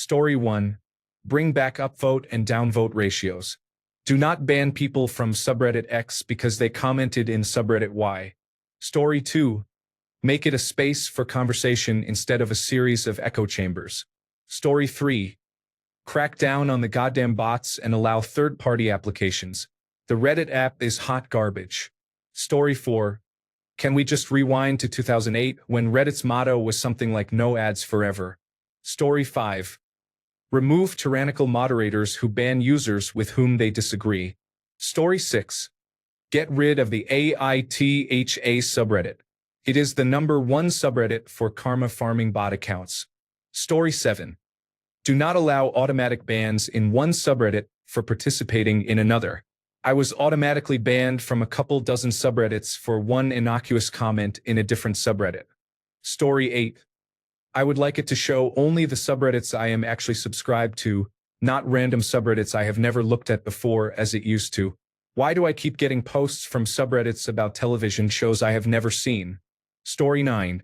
Story 1. Bring back upvote and downvote ratios. Do not ban people from subreddit X because they commented in subreddit Y. Story 2. Make it a space for conversation instead of a series of echo chambers. Story 3. Crack down on the goddamn bots and allow third-party applications. The Reddit app is hot garbage. Story 4. Can we just rewind to 2008 when Reddit's motto was something like no ads forever? Story 5. Remove tyrannical moderators who ban users with whom they disagree. Story 6. Get rid of the AITHA subreddit. It is the #1 subreddit for karma farming bot accounts. Story 7. Do not allow automatic bans in one subreddit for participating in another. I was automatically banned from a couple dozen subreddits for one innocuous comment in a different subreddit. Story 8. I would like it to show only the subreddits I am actually subscribed to, not random subreddits I have never looked at before as it used to. Why do I keep getting posts from subreddits about television shows I have never seen? Story 9.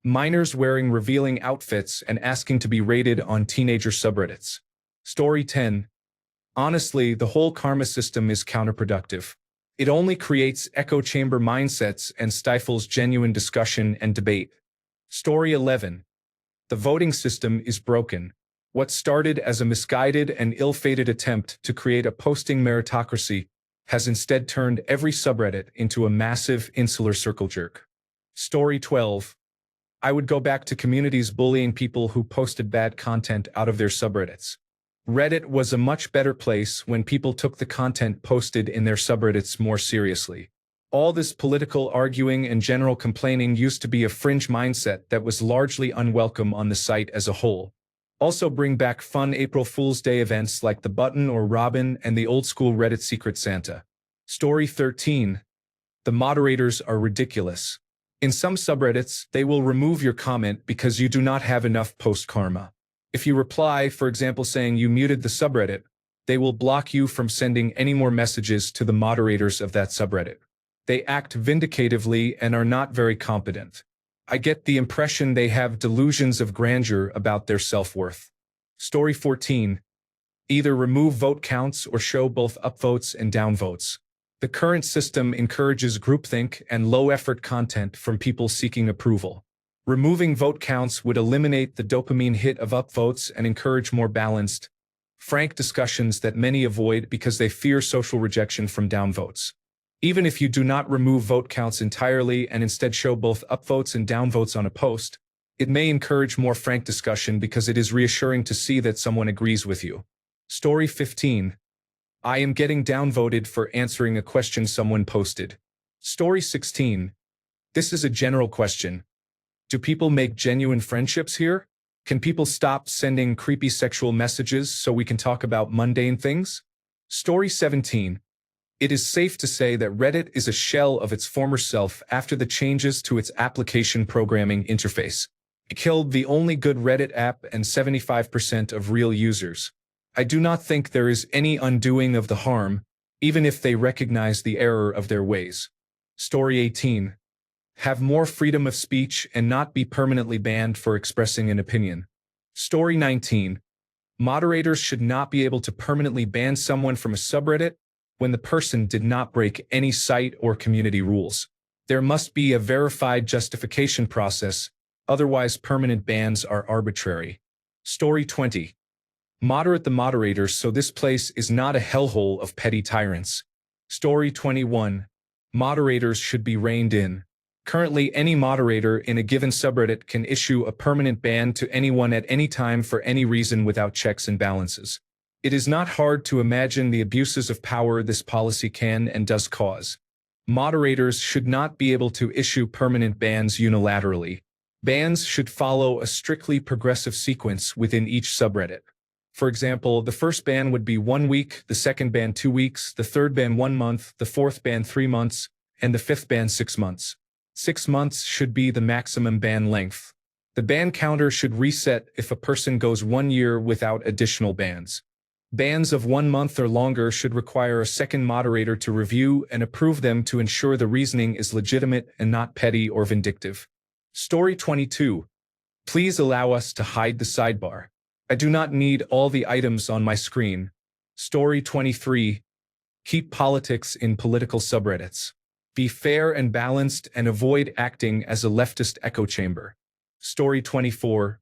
Minors wearing revealing outfits and asking to be rated on teenager subreddits. Story 10. Honestly, the whole karma system is counterproductive. It only creates echo chamber mindsets and stifles genuine discussion and debate. Story 11. The voting system is broken. What started as a misguided and ill-fated attempt to create a posting meritocracy has instead turned every subreddit into a massive insular circle jerk. Story 12. I would go back to communities bullying people who posted bad content out of their subreddits. Reddit was a much better place when people took the content posted in their subreddits more seriously. All this political arguing and general complaining used to be a fringe mindset that was largely unwelcome on the site as a whole. Also bring back fun April Fool's Day events like the Button or Robin and the old-school Reddit Secret Santa. Story 13. The moderators are ridiculous. In some subreddits, they will remove your comment because you do not have enough post karma. If you reply, for example saying you muted the subreddit, they will block you from sending any more messages to the moderators of that subreddit. They act vindicatively and are not very competent. I get the impression they have delusions of grandeur about their self-worth. Story 14. Either remove vote counts or show both upvotes and downvotes. The current system encourages groupthink and low-effort content from people seeking approval. Removing vote counts would eliminate the dopamine hit of upvotes and encourage more balanced, frank discussions that many avoid because they fear social rejection from downvotes. Even if you do not remove vote counts entirely and instead show both upvotes and downvotes on a post, it may encourage more frank discussion because it is reassuring to see that someone agrees with you. Story 15. I am getting downvoted for answering a question someone posted. Story 16. This is a general question. Do people make genuine friendships here? Can people stop sending creepy sexual messages so we can talk about mundane things? Story 17. It is safe to say that Reddit is a shell of its former self after the changes to its application programming interface. It killed the only good Reddit app and 75% of real users. I do not think there is any undoing of the harm, even if they recognize the error of their ways. Story 18. Have more freedom of speech and not be permanently banned for expressing an opinion. Story 19. Moderators should not be able to permanently ban someone from a subreddit when the person did not break any site or community rules. There must be a verified justification process, otherwise permanent bans are arbitrary. Story 20. Moderate the moderators so this place is not a hellhole of petty tyrants. Story 21. Moderators should be reined in. Currently, any moderator in a given subreddit can issue a permanent ban to anyone at any time for any reason without checks and balances. It is not hard to imagine the abuses of power this policy can and does cause. Moderators should not be able to issue permanent bans unilaterally. Bans should follow a strictly progressive sequence within each subreddit. For example, the first ban would be 1 week, the second ban 2 weeks, the third ban 1 month, the fourth ban 3 months, and the fifth ban 6 months. 6 months should be the maximum ban length. The ban counter should reset if a person goes 1 year without additional bans. Bans of 1 month or longer should require a second moderator to review and approve them to ensure the reasoning is legitimate and not petty or vindictive. Story 22. Please allow us to hide the sidebar. I do not need all the items on my screen. Story 23. Keep politics in political subreddits. Be fair and balanced and avoid acting as a leftist echo chamber. Story 24.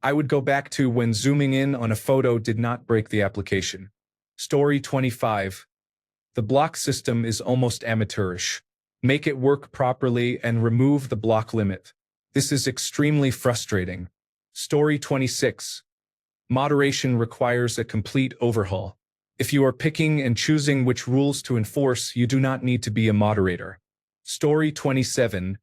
I would go back to when zooming in on a photo did not break the application. Story 25. The block system is almost amateurish. Make it work properly and remove the block limit. This is extremely frustrating. Story 26. Moderation requires a complete overhaul. If you are picking and choosing which rules to enforce, you do not need to be a moderator. Story 27.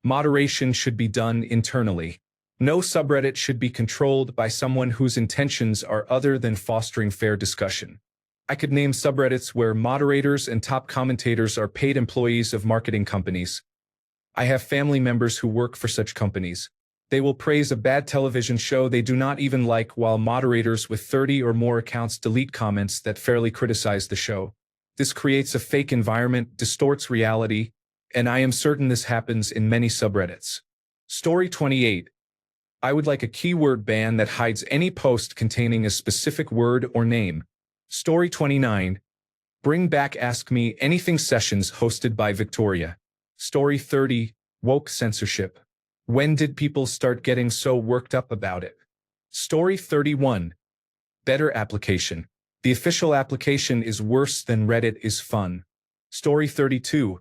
Moderation should be done internally. No subreddit should be controlled by someone whose intentions are other than fostering fair discussion. I could name subreddits where moderators and top commentators are paid employees of marketing companies. I have family members who work for such companies. They will praise a bad television show they do not even like, while moderators with 30 or more accounts delete comments that fairly criticize the show. This creates a fake environment, distorts reality, and I am certain this happens in many subreddits. Story 28. I would like a keyword ban that hides any post containing a specific word or name. Story 29. Bring back Ask Me Anything sessions hosted by Victoria. Story 30. Woke censorship. When did people start getting so worked up about it? Story 31. Better application. The official application is worse than Reddit is fun. Story 32.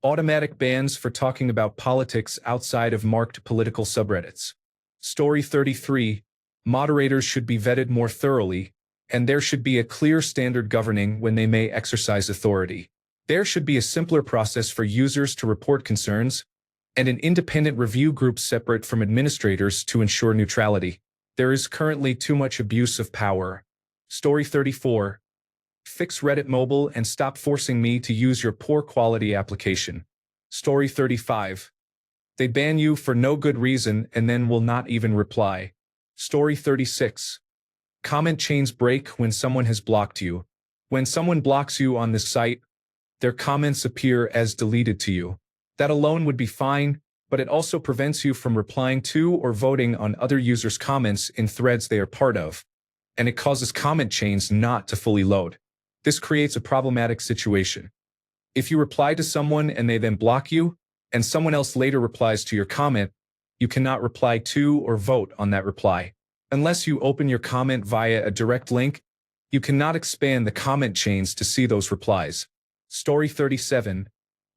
Automatic bans for talking about politics outside of marked political subreddits. Story 33. Moderators should be vetted more thoroughly, and there should be a clear standard governing when they may exercise authority. There should be a simpler process for users to report concerns, and an independent review group separate from administrators to ensure neutrality. There is currently too much abuse of power. Story 34. Fix Reddit mobile and stop forcing me to use your poor quality application. Story 35. They ban you for no good reason and then will not even reply. Story 36. Comment chains break when someone has blocked you. When someone blocks you on this site, their comments appear as deleted to you. That alone would be fine, but it also prevents you from replying to or voting on other users' comments in threads they are part of, and it causes comment chains not to fully load. This creates a problematic situation. If you reply to someone and they then block you, and someone else later replies to your comment, you cannot reply to or vote on that reply. Unless you open your comment via a direct link, you cannot expand the comment chains to see those replies. Story 37.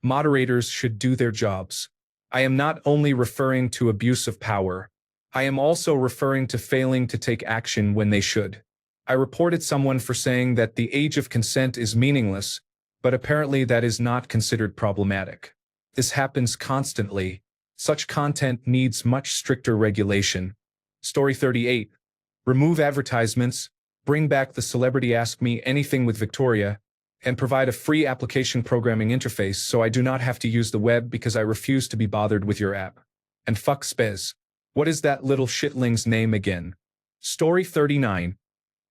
Moderators should do their jobs. I am not only referring to abuse of power, I am also referring to failing to take action when they should. I reported someone for saying that the age of consent is meaningless, but apparently that is not considered problematic. This happens constantly. Such content needs much stricter regulation. Story 38. Remove advertisements, bring back the Celebrity Ask Me Anything with Victoria, and provide a free application programming interface so I do not have to use the web because I refuse to be bothered with your app. And fuck Spez. What is that little shitling's name again? Story 39.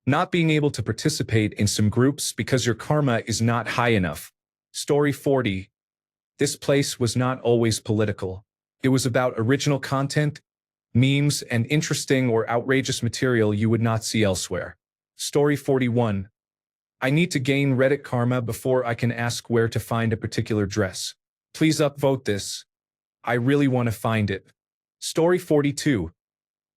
Not being able to participate in some groups because your karma is not high enough. Story 40. This place was not always political. It was about original content, memes, and interesting or outrageous material you would not see elsewhere. Story 41. I need to gain Reddit karma before I can ask where to find a particular dress. Please upvote this. I really want to find it. Story 42.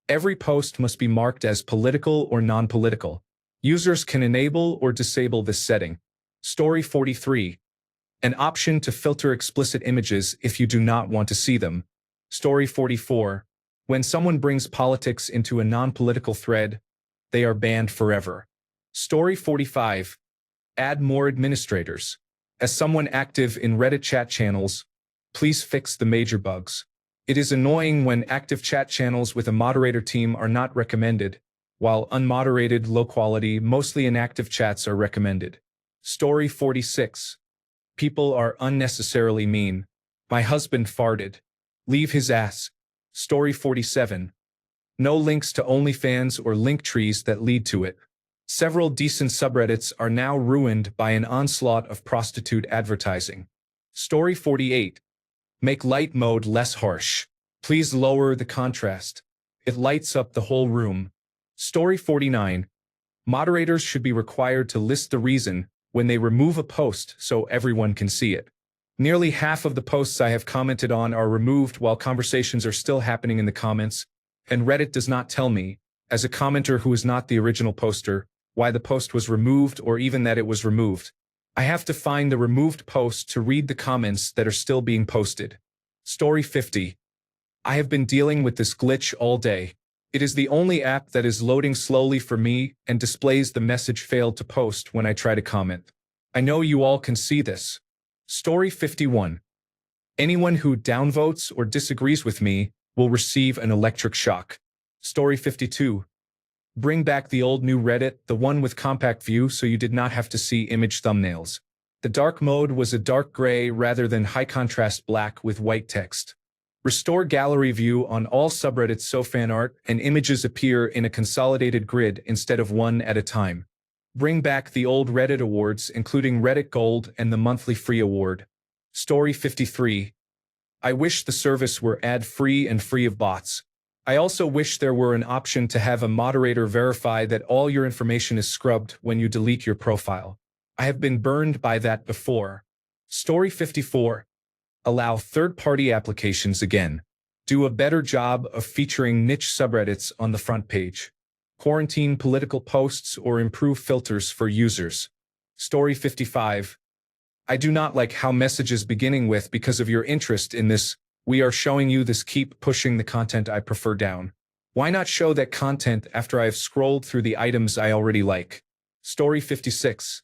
Every post must be marked as political or non-political. Users can enable or disable this setting. Story 43. An option to filter explicit images if you do not want to see them. Story 44. When someone brings politics into a non-political thread, they are banned forever. Story 45. Add more administrators. As someone active in Reddit chat channels, please fix the major bugs. It is annoying when active chat channels with a moderator team are not recommended, while unmoderated, low-quality, mostly inactive chats are recommended. Story 46. People are unnecessarily mean. My husband farted. Leave his ass. Story 47. No links to OnlyFans or link trees that lead to it. Several decent subreddits are now ruined by an onslaught of prostitute advertising. Story 48. Make light mode less harsh. Please lower the contrast. It lights up the whole room. Story 49. Moderators should be required to list the reason when they remove a post so everyone can see it. Nearly half of the posts I have commented on are removed while conversations are still happening in the comments, and Reddit does not tell me, as a commenter who is not the original poster, why the post was removed or even that it was removed. I have to find the removed post to read the comments that are still being posted. Story 50. I have been dealing with this glitch all day. It is the only app that is loading slowly for me and displays the message failed to post when I try to comment. I know you all can see this. Story 51. Anyone who downvotes or disagrees with me will receive an electric shock. Story 52. Bring back the old new Reddit, the one with compact view so you did not have to see image thumbnails. The dark mode was a dark gray rather than high contrast black with white text. Restore gallery view on all subreddits so fan art and images appear in a consolidated grid instead of one at a time. Bring back the old Reddit awards including Reddit Gold and the monthly free award. Story 53. I wish the service were ad-free and free of bots. I also wish there were an option to have a moderator verify that all your information is scrubbed when you delete your profile. I have been burned by that before. Story 54. Allow third-party applications again. Do a better job of featuring niche subreddits on the front page. Quarantine political posts or improve filters for users. Story 55. I do not like how messages beginning with because of your interest in this, we are showing you this keep pushing the content I prefer down. Why not show that content after I have scrolled through the items I already like? Story 56.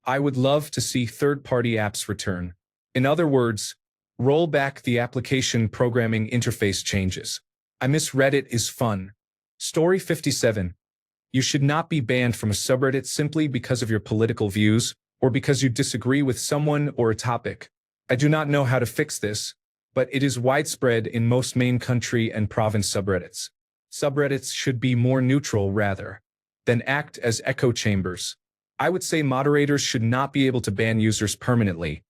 I would love to see third-party apps return. In other words, roll back the application programming interface changes. I miss Reddit is fun. Story 57. You should not be banned from a subreddit simply because of your political views or because you disagree with someone or a topic. I do not know how to fix this, but it is widespread in most main country and province subreddits. Subreddits should be more neutral rather than act as echo chambers. I would say moderators should not be able to ban users permanently.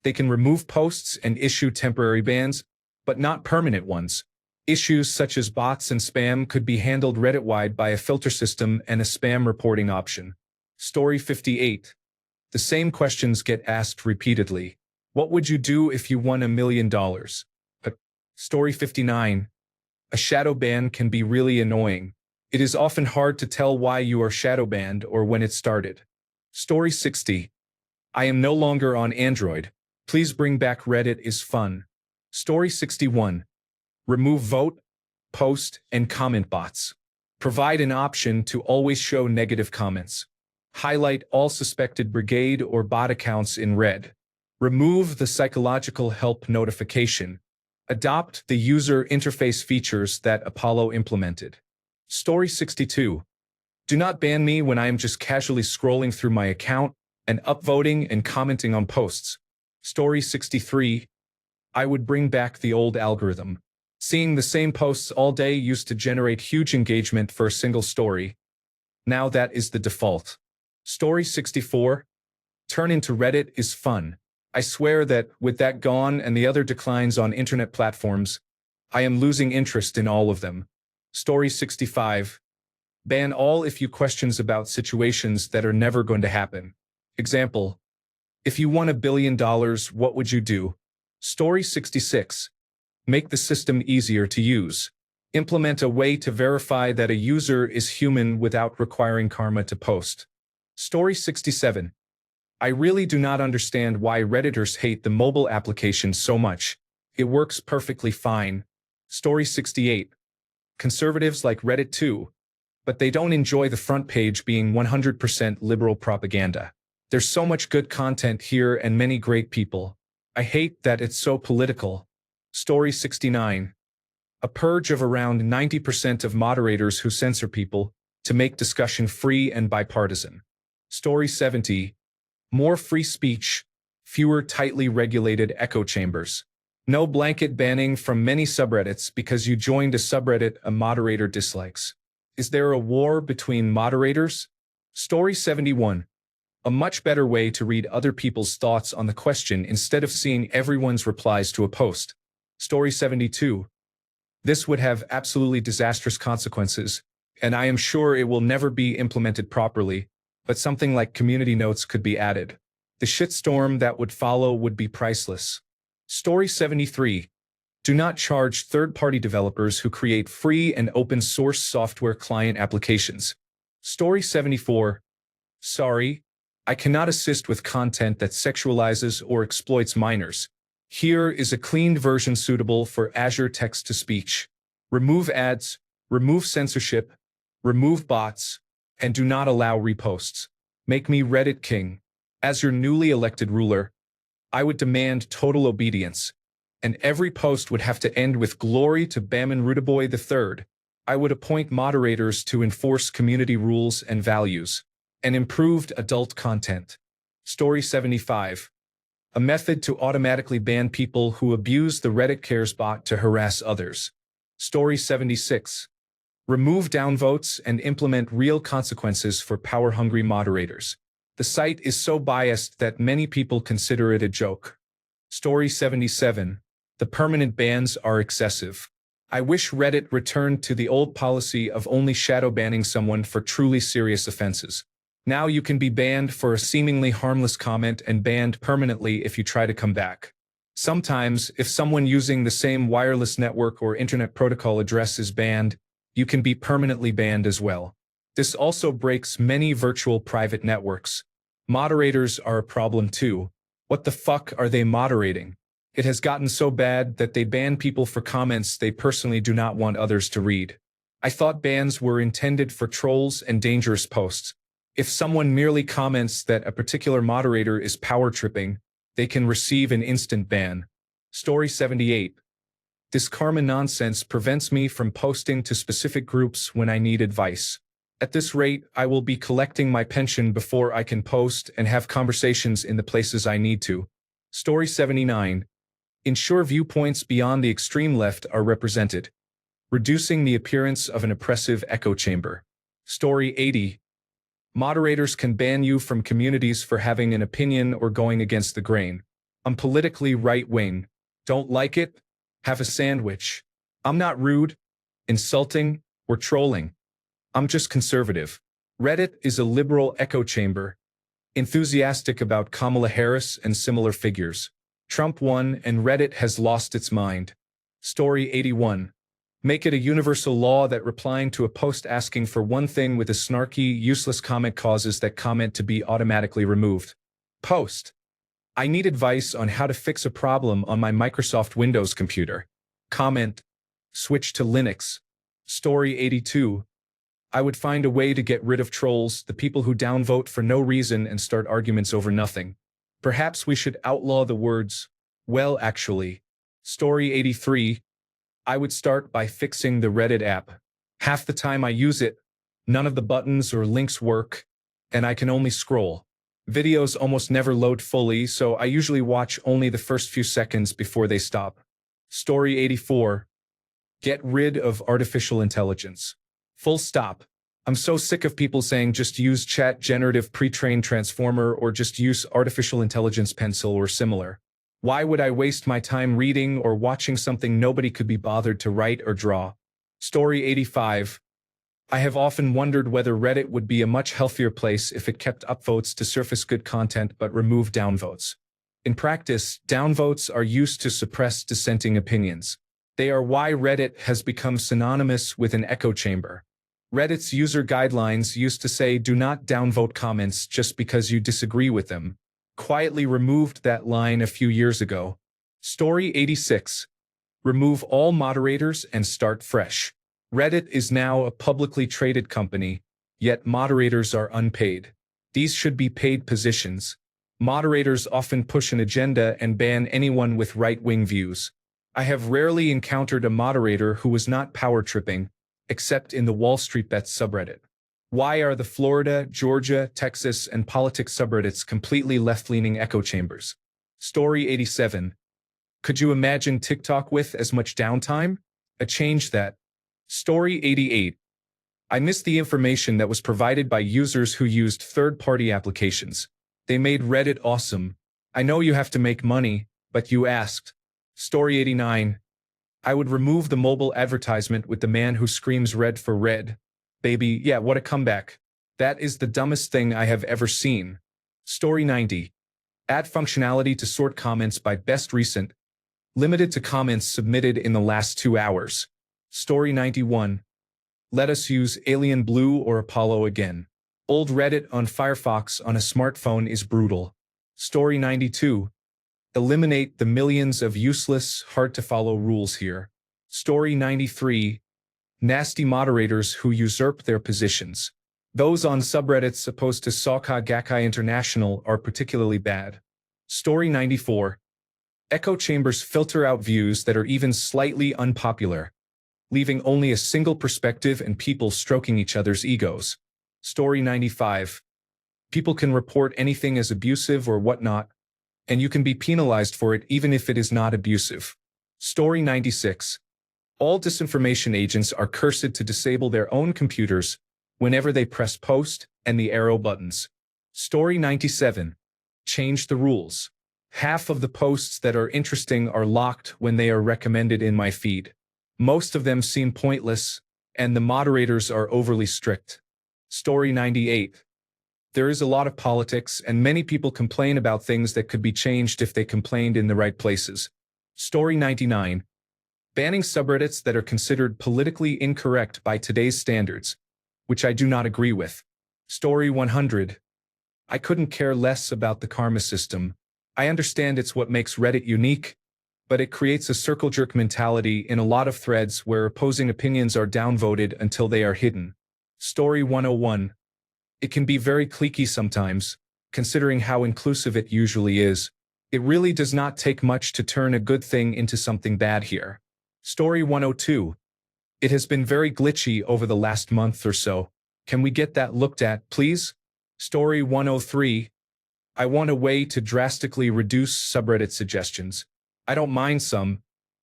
They can remove posts and issue temporary bans, but not permanent ones. Issues such as bots and spam could be handled Reddit-wide by a filter system and a spam reporting option. Story 58. The same questions get asked repeatedly. What would you do if you won $1 million? Story 59. A shadow ban can be really annoying. It is often hard to tell why you are shadow banned or when it started. Story 60. I am no longer on Android. Please bring back Reddit is fun. Story 61. Remove vote, post, and comment bots. Provide an option to always show negative comments. Highlight all suspected brigade or bot accounts in red. Remove the psychological help notification. Adopt the user interface features that Apollo implemented. Story 62. Do not ban me when I am just casually scrolling through my account and upvoting and commenting on posts. Story 63. I would bring back the old algorithm. Seeing the same posts all day used to generate huge engagement for a single story. Now that is the default. Story 64. Turn into Reddit is fun. I swear that, with that gone and the other declines on internet platforms, I am losing interest in all of them. Story 65. Ban all if you questions about situations that are never going to happen. Example. If you won $1 billion, what would you do? Story 66. Make the system easier to use. Implement a way to verify that a user is human without requiring karma to post. Story 67. I really do not understand why Redditors hate the mobile application so much. It works perfectly fine. Story 68. Conservatives like Reddit too, but they don't enjoy the front page being 100% liberal propaganda. There's so much good content here and many great people. I hate that it's so political. Story 69. A purge of around 90% of moderators who censor people to make discussion free and bipartisan. Story 70. More free speech, fewer tightly regulated echo chambers. No blanket banning from many subreddits because you joined a subreddit a moderator dislikes. Is there a war between moderators? Story 71. A much better way to read other people's thoughts on the question instead of seeing everyone's replies to a post. Story 72. This would have absolutely disastrous consequences, and I am sure it will never be implemented properly, but something like community notes could be added. The shitstorm that would follow would be priceless. Story 73. Do not charge third-party developers who create free and open-source software client applications. Story 74. Sorry, I cannot assist with content that sexualizes or exploits minors. Here is a cleaned version suitable for Azure text-to-speech. Remove ads, remove censorship, remove bots, and do not allow reposts. Make me Reddit king. As your newly elected ruler, I would demand total obedience, and every post would have to end with glory to Baman Rudaboy III. I would appoint moderators to enforce community rules and values, and improved adult content. Story 75. A method to automatically ban people who abuse the Reddit Cares bot to harass others. Story 76. Remove downvotes and implement real consequences for power-hungry moderators. The site is so biased that many people consider it a joke. Story 77. The permanent bans are excessive. I wish Reddit returned to the old policy of only shadow banning someone for truly serious offenses. Now you can be banned for a seemingly harmless comment and banned permanently if you try to come back. Sometimes, if someone using the same wireless network or internet protocol address is banned, you can be permanently banned as well. This also breaks many virtual private networks. Moderators are a problem too. What the fuck are they moderating? It has gotten so bad that they ban people for comments they personally do not want others to read. I thought bans were intended for trolls and dangerous posts. If someone merely comments that a particular moderator is power tripping, they can receive an instant ban. Story 78. This karma nonsense prevents me from posting to specific groups when I need advice. At this rate, I will be collecting my pension before I can post and have conversations in the places I need to. Story 79. Ensure viewpoints beyond the extreme left are represented, reducing the appearance of an oppressive echo chamber. Story 80. Moderators can ban you from communities for having an opinion or going against the grain. I'm politically right-wing. Don't like it? Have a sandwich. I'm not rude, insulting, or trolling. I'm just conservative. Reddit is a liberal echo chamber, enthusiastic about Kamala Harris and similar figures. Trump won and Reddit has lost its mind. Story 81. Make it a universal law that replying to a post asking for one thing with a snarky, useless comment causes that comment to be automatically removed. Post. I need advice on how to fix a problem on my Microsoft Windows computer. Comment. Switch to Linux. Story 82. I would find a way to get rid of trolls, the people who downvote for no reason and start arguments over nothing. Perhaps we should outlaw the words, well, actually. Story 83. I would start by fixing the Reddit app. Half the time I use it, none of the buttons or links work, and I can only scroll. Videos almost never load fully, so I usually watch only the first few seconds before they stop. Story 84. Get rid of artificial intelligence. Full stop. I'm so sick of people saying just use chat generative pre-trained transformer or just use artificial intelligence pencil or similar. Why would I waste my time reading or watching something nobody could be bothered to write or draw? Story 85. I have often wondered whether Reddit would be a much healthier place if it kept upvotes to surface good content but removed downvotes. In practice, downvotes are used to suppress dissenting opinions. They are why Reddit has become synonymous with an echo chamber. Reddit's user guidelines used to say do not downvote comments just because you disagree with them. Quietly removed that line a few years ago. Story 86. Remove all moderators and start fresh. Reddit is now a publicly traded company, yet moderators are unpaid. These should be paid positions. Moderators often push an agenda and ban anyone with right-wing views. I have rarely encountered a moderator who was not power tripping, except in the Wall Street Bets subreddit. Why are the Florida, Georgia, Texas, and politics subreddits completely left-leaning echo chambers? Story 87. Could you imagine TikTok with as much downtime? A change that. Story 88. I missed the information that was provided by users who used third-party applications. They made Reddit awesome. I know you have to make money, but you asked. Story 89. I would remove the mobile advertisement with the man who screams red for red. Baby, yeah, what a comeback. That is the dumbest thing I have ever seen. Story 90. Add functionality to sort comments by best recent, limited to comments submitted in the last 2 hours. Story 91. Let us use Alien Blue or Apollo again. Old Reddit on Firefox on a smartphone is brutal. Story 92. Eliminate the millions of useless, hard-to-follow rules here. Story 93. Nasty moderators who usurp their positions. Those on subreddits opposed to Sokka Gakkai International are particularly bad. Story 94. Echo chambers filter out views that are even slightly unpopular, leaving only a single perspective and people stroking each other's egos. Story 95. People can report anything as abusive or whatnot, and you can be penalized for it even if it is not abusive. Story 96. All disinformation agents are cursed to disable their own computers whenever they press post and the arrow buttons. Story 97. Change the rules. Half of the posts that are interesting are locked when they are recommended in my feed. Most of them seem pointless, and the moderators are overly strict. Story 98. There is a lot of politics, and many people complain about things that could be changed if they complained in the right places. Story 99. Banning subreddits that are considered politically incorrect by today's standards, which I do not agree with. Story 100. I couldn't care less about the karma system. I understand it's what makes Reddit unique, but it creates a circle jerk mentality in a lot of threads where opposing opinions are downvoted until they are hidden. Story 101. It can be very cliquey sometimes, considering how inclusive it usually is. It really does not take much to turn a good thing into something bad here. Story 102. It has been very glitchy over the last month or so. Can we get that looked at, please? Story 103. I want a way to drastically reduce subreddit suggestions. I don't mind some,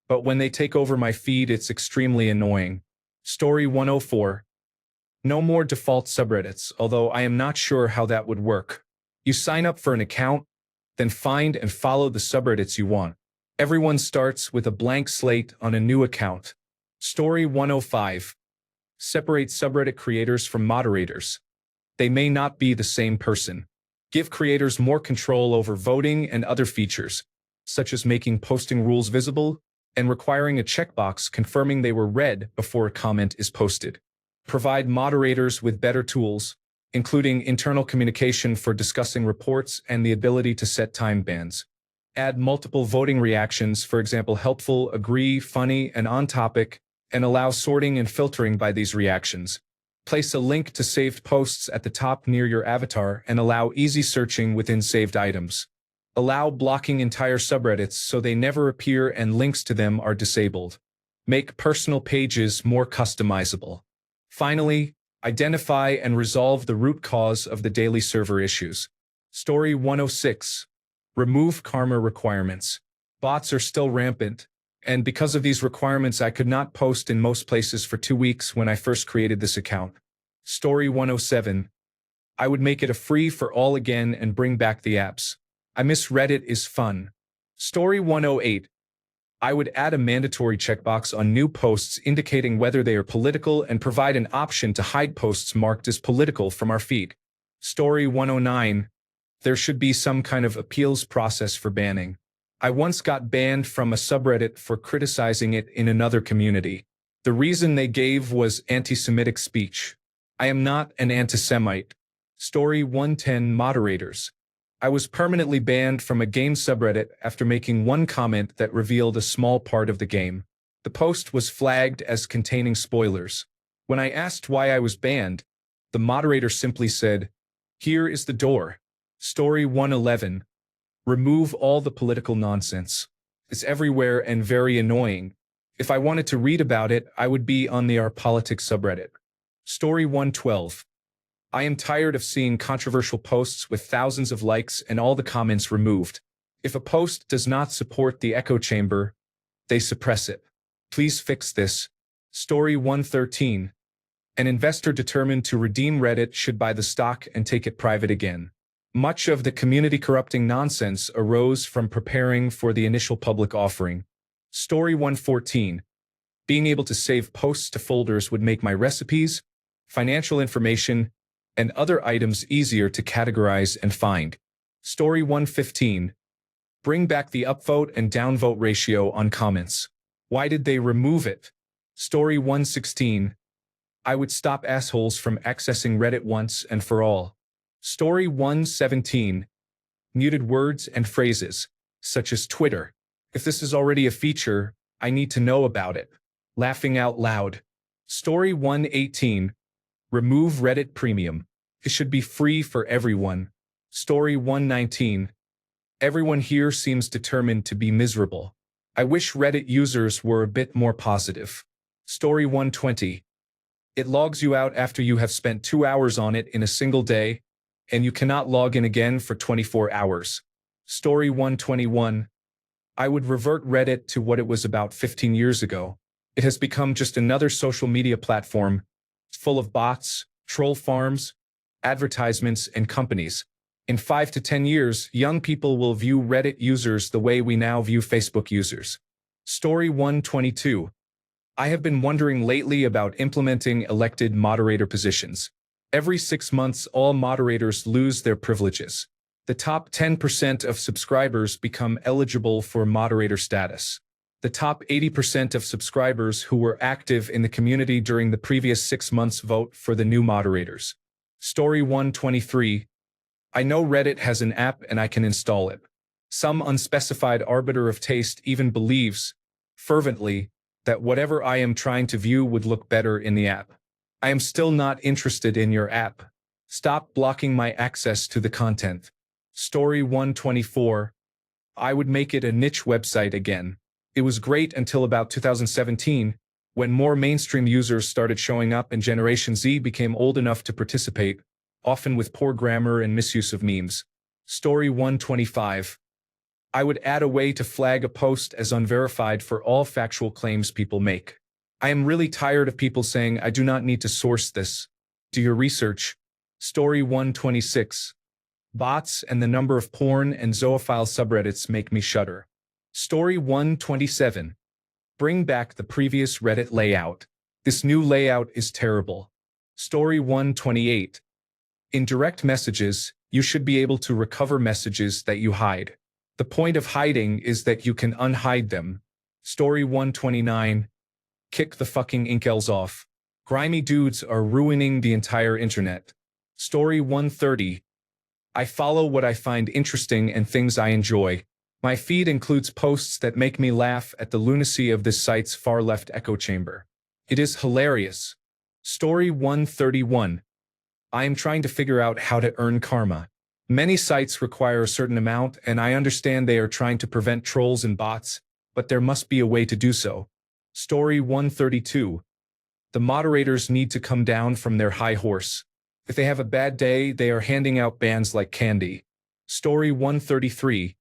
but when they take over my feed, it's extremely annoying. Story 104. No more default subreddits, although I am not sure how that would work. You sign up for an account, then find and follow the subreddits you want. Everyone starts with a blank slate on a new account. Story 105. Separate subreddit creators from moderators. They may not be the same person. Give creators more control over voting and other features, such as making posting rules visible and requiring a checkbox confirming they were read before a comment is posted. Provide moderators with better tools, including internal communication for discussing reports and the ability to set time bans. Add multiple voting reactions, for example, helpful, agree, funny, and on topic, and allow sorting and filtering by these reactions. Place a link to saved posts at the top near your avatar and allow easy searching within saved items. Allow blocking entire subreddits so they never appear and links to them are disabled. Make personal pages more customizable. Finally, identify and resolve the root cause of the daily server issues. Story 106. Remove karma requirements. Bots are still rampant, and because of these requirements, I could not post in most places for 2 weeks when I first created this account. Story 107. I would make it a free for all again and bring back the apps. I miss Reddit is fun. Story 108. I would add a mandatory checkbox on new posts indicating whether they are political and provide an option to hide posts marked as political from our feed. Story 109. There should be some kind of appeals process for banning. I once got banned from a subreddit for criticizing it in another community. The reason they gave was anti-Semitic speech. I am not an anti-Semite. Story 110. Moderators. I was permanently banned from a game subreddit after making one comment that revealed a small part of the game. The post was flagged as containing spoilers. When I asked why I was banned, the moderator simply said, "Here is the door." Story 111. Remove all the political nonsense. It's everywhere and very annoying. If I wanted to read about it, I would be on the Our Politics subreddit. Story 112. I am tired of seeing controversial posts with thousands of likes and all the comments removed. If a post does not support the echo chamber, they suppress it. Please fix this. Story 113. An investor determined to redeem Reddit should buy the stock and take it private again. Much of the community-corrupting nonsense arose from preparing for the initial public offering. Story 114. Being able to save posts to folders would make my recipes, financial information, and other items easier to categorize and find. Story 115. Bring back the upvote and downvote ratio on comments. Why did they remove it? Story 116. I would stop assholes from accessing Reddit once and for all. Story 117. Muted words and phrases, such as Twitter. If this is already a feature, I need to know about it. Laughing out loud. Story 118. Remove Reddit Premium. It should be free for everyone. Story 119. Everyone here seems determined to be miserable. I wish Reddit users were a bit more positive. Story 120. It logs you out after you have spent 2 hours on it in a single day, and you cannot log in again for 24 hours. Story 121. I would revert Reddit to what it was about 15 years ago. It has become just another social media platform full of bots, troll farms, advertisements, and companies. In 5 to 10 years, young people will view Reddit users the way we now view Facebook users. Story 122. I have been wondering lately about implementing elected moderator positions. Every 6 months, all moderators lose their privileges. The top 10% of subscribers become eligible for moderator status. The top 80% of subscribers who were active in the community during the previous 6 months vote for the new moderators. Story 123. I know Reddit has an app and I can install it. Some unspecified arbiter of taste even believes, fervently, that whatever I am trying to view would look better in the app. I am still not interested in your app. Stop blocking my access to the content. Story 124. I would make it a niche website again. It was great until about 2017, when more mainstream users started showing up and Generation Z became old enough to participate, often with poor grammar and misuse of memes. Story 125. I would add a way to flag a post as unverified for all factual claims people make. I am really tired of people saying I do not need to source this. Do your research. Story 126. Bots and the number of porn and zoophile subreddits make me shudder. Story 127. Bring back the previous Reddit layout. This new layout is terrible. Story 128. In direct messages, you should be able to recover messages that you hide. The point of hiding is that you can unhide them. Story 129. Kick the fucking incels off. Grimy dudes are ruining the entire internet. Story 130. I follow what I find interesting and things I enjoy. My feed includes posts that make me laugh at the lunacy of this site's far-left echo chamber. It is hilarious. Story 131. I am trying to figure out how to earn karma. Many sites require a certain amount, and I understand they are trying to prevent trolls and bots, but there must be a way to do so. Story 132. The moderators need to come down from their high horse. If they have a bad day, they are handing out bans like candy. Story 133.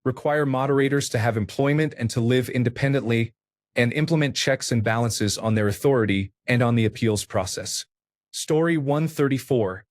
Require moderators to have employment and to live independently, and implement checks and balances on their authority and on the appeals process. Story 134.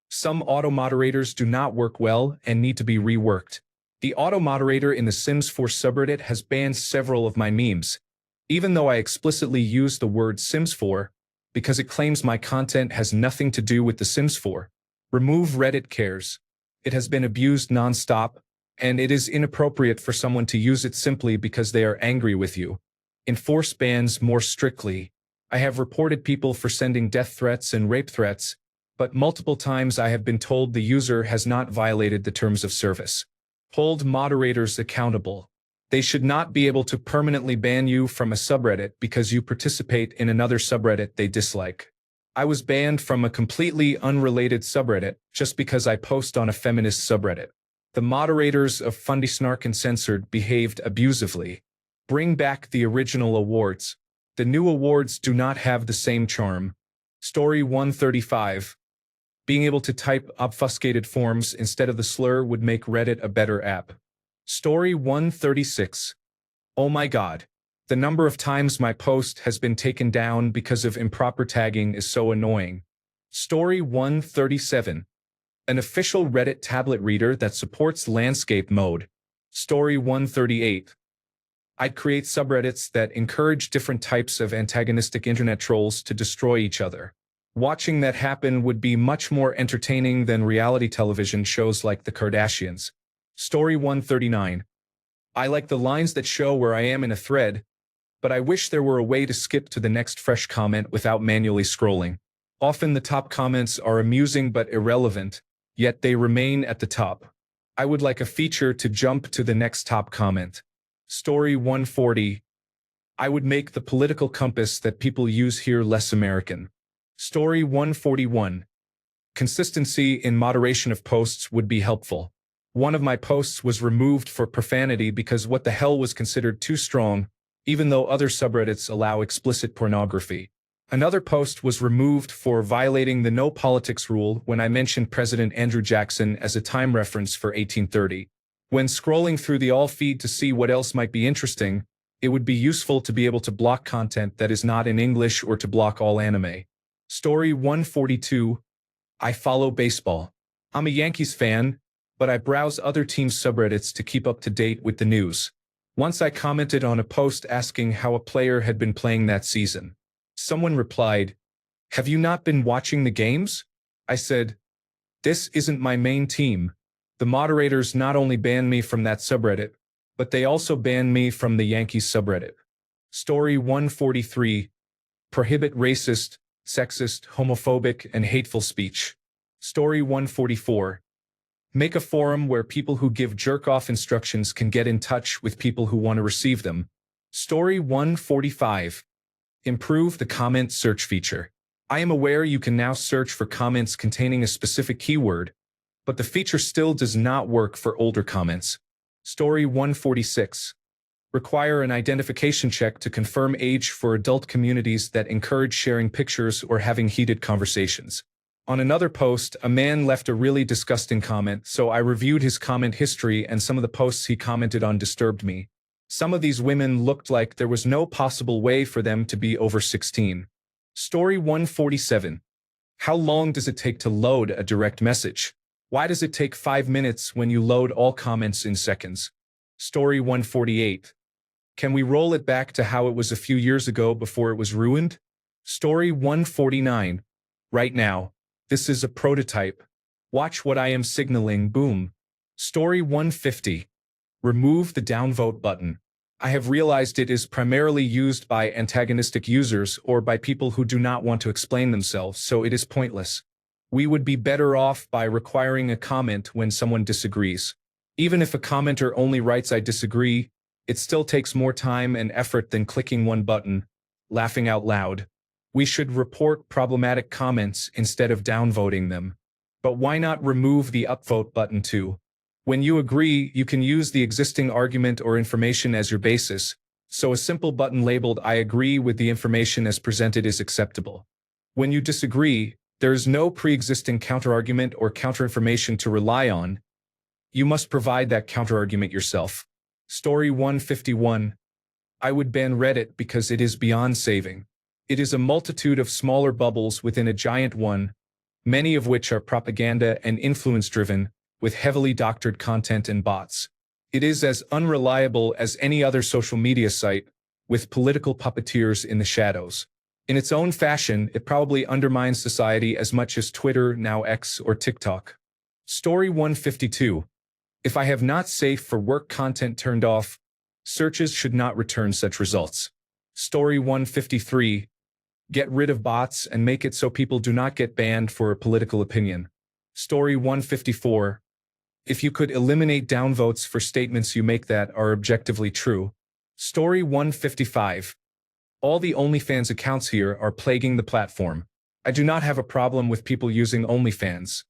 Some auto-moderators do not work well and need to be reworked. The auto-moderator in the Sims 4 subreddit has banned several of my memes, even though I explicitly use the word Sims 4, because it claims my content has nothing to do with The Sims 4. Remove Reddit cares. It has been abused non-stop, and it is inappropriate for someone to use it simply because they are angry with you. Enforce bans more strictly. I have reported people for sending death threats and rape threats, but multiple times I have been told the user has not violated the terms of service. Hold moderators accountable. They should not be able to permanently ban you from a subreddit because you participate in another subreddit they dislike. I was banned from a completely unrelated subreddit just because I post on a feminist subreddit. The moderators of Fundy Snark and Censored behaved abusively. Bring back the original awards. The new awards do not have the same charm. Story 135. Being able to type obfuscated forms instead of the slur would make Reddit a better app. Story 136. Oh my god. The number of times my post has been taken down because of improper tagging is so annoying. Story 137. An official Reddit tablet reader that supports landscape mode. Story 138. I'd create subreddits that encourage different types of antagonistic internet trolls to destroy each other. Watching that happen would be much more entertaining than reality television shows like The Kardashians. Story 139. I like the lines that show where I am in a thread, but I wish there were a way to skip to the next fresh comment without manually scrolling. Often the top comments are amusing but irrelevant, yet they remain at the top. I would like a feature to jump to the next top comment. Story 140. I would make the political compass that people use here less American. Story 141. Consistency in moderation of posts would be helpful. One of my posts was removed for profanity because what the hell was considered too strong, even though other subreddits allow explicit pornography. Another post was removed for violating the no politics rule when I mentioned President Andrew Jackson as a time reference for 1830. When scrolling through the all feed to see what else might be interesting, it would be useful to be able to block content that is not in English or to block all anime. Story 142. I follow baseball. I'm a Yankees fan, but I browse other teams' subreddits to keep up to date with the news. Once I commented on a post asking how a player had been playing that season. Someone replied, "Have you not been watching the games?" I said, "This isn't my main team." The moderators not only banned me from that subreddit, but they also banned me from the Yankees subreddit. Story 143. Prohibit racist, sexist, homophobic, and hateful speech. Story 144. Make a forum where people who give jerk-off instructions can get in touch with people who want to receive them. Story 145. Improve the comment search feature. I am aware you can now search for comments containing a specific keyword, but the feature still does not work for older comments. Story 146. Require an identification check to confirm age for adult communities that encourage sharing pictures or having heated conversations. On another post, a man left a really disgusting comment, so I reviewed his comment history and some of the posts he commented on disturbed me. Some of these women looked like there was no possible way for them to be over 16. Story 147. How long does it take to load a direct message? Why does it take 5 minutes when you load all comments in seconds? Story 148. Can we roll it back to how it was a few years ago before it was ruined? Story 149. Right now. This is a prototype. Watch what I am signaling, boom. Story 150. Remove the downvote button. I have realized it is primarily used by antagonistic users or by people who do not want to explain themselves, so it is pointless. We would be better off by requiring a comment when someone disagrees. Even if a commenter only writes "I disagree," it still takes more time and effort than clicking one button, laughing out loud. We should report problematic comments instead of downvoting them. But why not remove the upvote button too? When you agree, you can use the existing argument or information as your basis, so a simple button labeled "I agree with the information as presented" is acceptable. When you disagree, there is no pre-existing counterargument or counterinformation to rely on. You must provide that counterargument yourself. Story 151. I would ban Reddit because it is beyond saving. It is a multitude of smaller bubbles within a giant one, many of which are propaganda and influence-driven, with heavily doctored content and bots. It is as unreliable as any other social media site, with political puppeteers in the shadows. In its own fashion, it probably undermines society as much as Twitter, now X, or TikTok. Story 152. If I have not safe for work content turned off, searches should not return such results. Story 153. Get rid of bots and make it so people do not get banned for a political opinion. Story 154. If you could eliminate downvotes for statements you make that are objectively true. Story 155. All the OnlyFans accounts here are plaguing the platform. I do not have a problem with people using OnlyFans.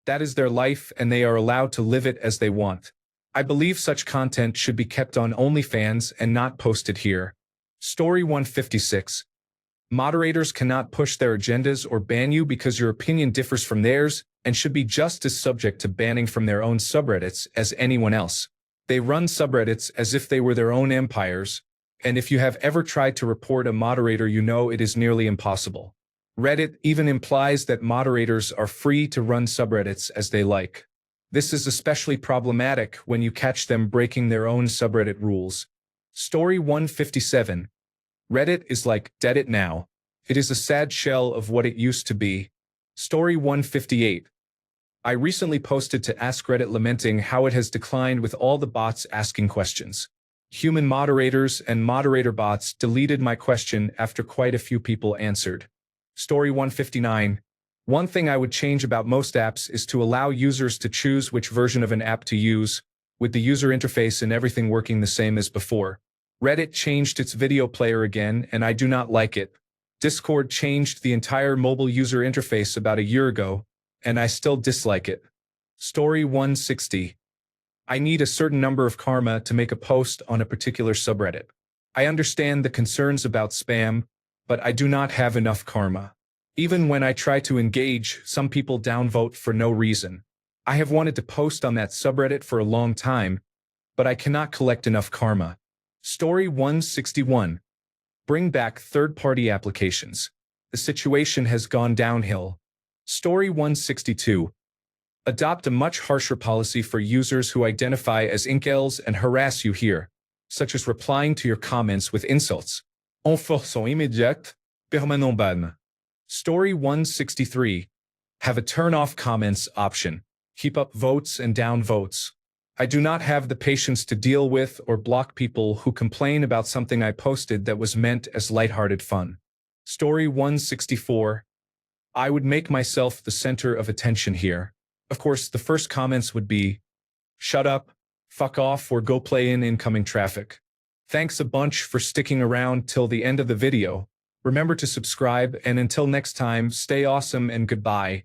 That is their life and they are allowed to live it as they want. I believe such content should be kept on OnlyFans and not posted here. Story 156. Moderators cannot push their agendas or ban you because your opinion differs from theirs and should be just as subject to banning from their own subreddits as anyone else. They run subreddits as if they were their own empires, and if you have ever tried to report a moderator, you know it is nearly impossible. Reddit even implies that moderators are free to run subreddits as they like. This is especially problematic when you catch them breaking their own subreddit rules. Story 157. Reddit is like Dead It Now. It is a sad shell of what it used to be. Story 158. I recently posted to AskReddit lamenting how it has declined with all the bots asking questions. Human moderators and moderator bots deleted my question after quite a few people answered. Story 159. One thing I would change about most apps is to allow users to choose which version of an app to use, with the user interface and everything working the same as before. Reddit changed its video player again, and I do not like it. Discord changed the entire mobile user interface about a year ago, and I still dislike it. Story 160. I need a certain number of karma to make a post on a particular subreddit. I understand the concerns about spam, but I do not have enough karma. Even when I try to engage, some people downvote for no reason. I have wanted to post on that subreddit for a long time, but I cannot collect enough karma. Story 161. Bring back third-party applications. The situation has gone downhill. Story 162. Adopt a much harsher policy for users who identify as incels and harass you here, such as replying to your comments with insults. Enforçons immédiate, permanent ban. Story 163. Have a turn-off comments option. Keep up votes and down votes. I do not have the patience to deal with or block people who complain about something I posted that was meant as lighthearted fun. Story 164. I would make myself the center of attention here. Of course, the first comments would be, shut up, fuck off, or go play in incoming traffic. Thanks a bunch for sticking around till the end of the video. Remember to subscribe, and until next time, stay awesome and goodbye.